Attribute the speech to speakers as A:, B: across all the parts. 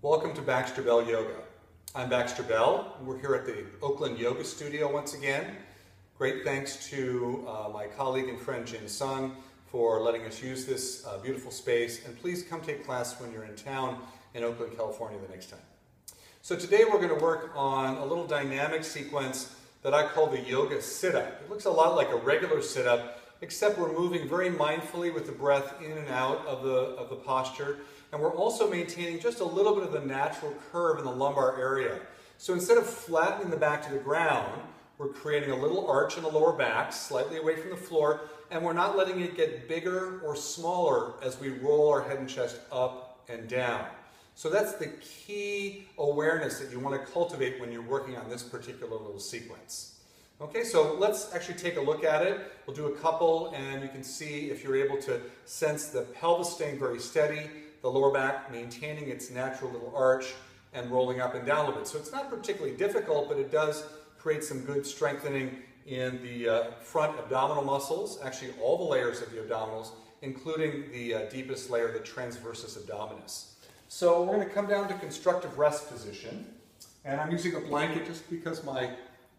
A: Welcome to Baxter Bell Yoga. I'm Baxter Bell, and we're here at the Oakland Yoga Studio once again. Great thanks to my colleague and friend Jin Sung for letting us use this beautiful space, and please come take class when you're in town in Oakland, California the next time. So today we're going to work on a little dynamic sequence that I call the yoga sit-up. It looks a lot like a regular sit-up, except we're moving very mindfully with the breath in and out of the posture. And we're also maintaining just a little bit of the natural curve in the lumbar area. So instead of flattening the back to the ground, we're creating a little arch in the lower back, slightly away from the floor, and we're not letting it get bigger or smaller as we roll our head and chest up and down. So that's the key awareness that you want to cultivate when you're working on this particular little sequence. Okay, so let's actually take a look at it. We'll do a couple, and you can see if you're able to sense the pelvis staying very steady, the lower back maintaining its natural little arch, and rolling up and down a little bit. So it's not particularly difficult, but it does create some good strengthening in the front abdominal muscles, actually all the layers of the abdominals, including the deepest layer, the transversus abdominis. So we're going to come down to constructive rest position, and I'm using a blanket just because my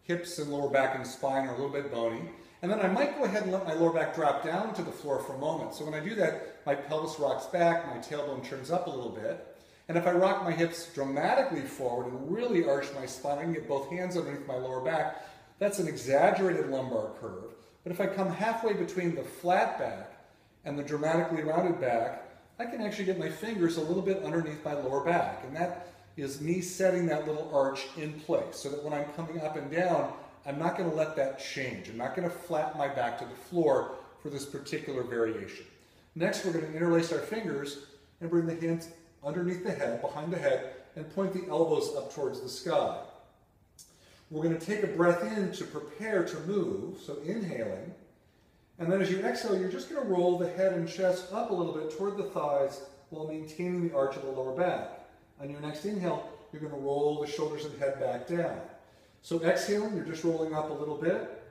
A: hips and lower back and spine are a little bit bony. And then I might go ahead and let my lower back drop down to the floor for a moment. So when I do that, my pelvis rocks back, my tailbone turns up a little bit. And if I rock my hips dramatically forward and really arch my spine, I can get both hands underneath my lower back. That's an exaggerated lumbar curve. But if I come halfway between the flat back and the dramatically rounded back, I can actually get my fingers a little bit underneath my lower back. And that is me setting that little arch in place so that when I'm coming up and down, I'm not going to let that change. I'm not going to flatten my back to the floor for this particular variation. Next, we're going to interlace our fingers and bring the hands underneath the head, behind the head, and point the elbows up towards the sky. We're going to take a breath in to prepare to move, so inhaling. And then as you exhale, you're just going to roll the head and chest up a little bit toward the thighs while maintaining the arch of the lower back. On your next inhale, you're going to roll the shoulders and head back down. So exhaling, you're just rolling up a little bit,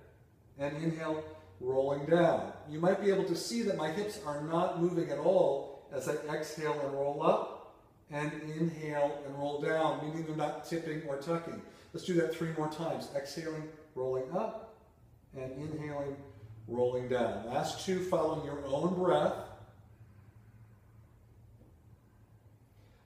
A: and inhale, rolling down. You might be able to see that my hips are not moving at all as I exhale and roll up, and inhale and roll down, meaning they're not tipping or tucking. Let's do that 3 more times. Exhaling, rolling up, and inhaling, rolling down. Last 2 following your own breath.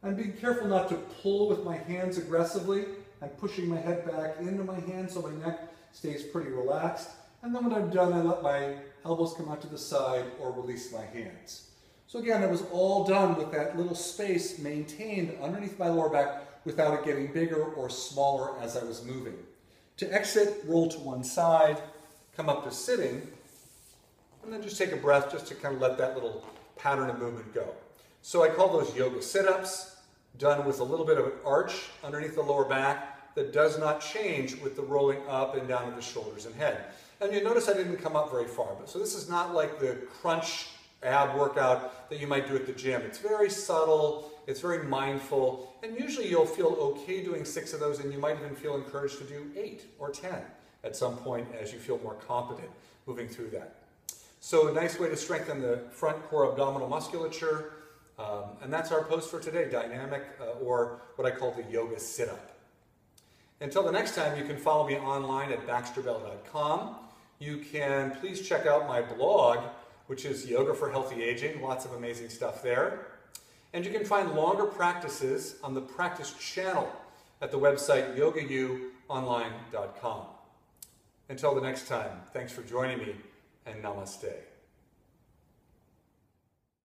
A: And be careful not to pull with my hands aggressively. I'm pushing my head back into my hands so my neck stays pretty relaxed. And then when I'm done, I let my elbows come out to the side or release my hands. So again, it was all done with that little space maintained underneath my lower back without it getting bigger or smaller as I was moving. To exit, roll to one side, come up to sitting, and then just take a breath just to kind of let that little pattern of movement go. So I call those yoga sit-ups, done with a little bit of an arch underneath the lower back that does not change with the rolling up and down of the shoulders and head. And you notice I didn't come up very far, but so this is not like the crunch ab workout that you might do at the gym. It's very subtle, it's very mindful, and usually you'll feel okay doing 6 of those, and you might even feel encouraged to do 8 or 10 at some point as you feel more competent moving through that. So a nice way to strengthen the front core abdominal musculature. And that's our post for today, dynamic or what I call the yoga sit-up. Until the next time, you can follow me online at baxterbell.com. You can please check out my blog, which is Yoga for Healthy Aging, lots of amazing stuff there. And you can find longer practices on the practice channel at the website yogayouonline.com. Until the next time, thanks for joining me, and namaste.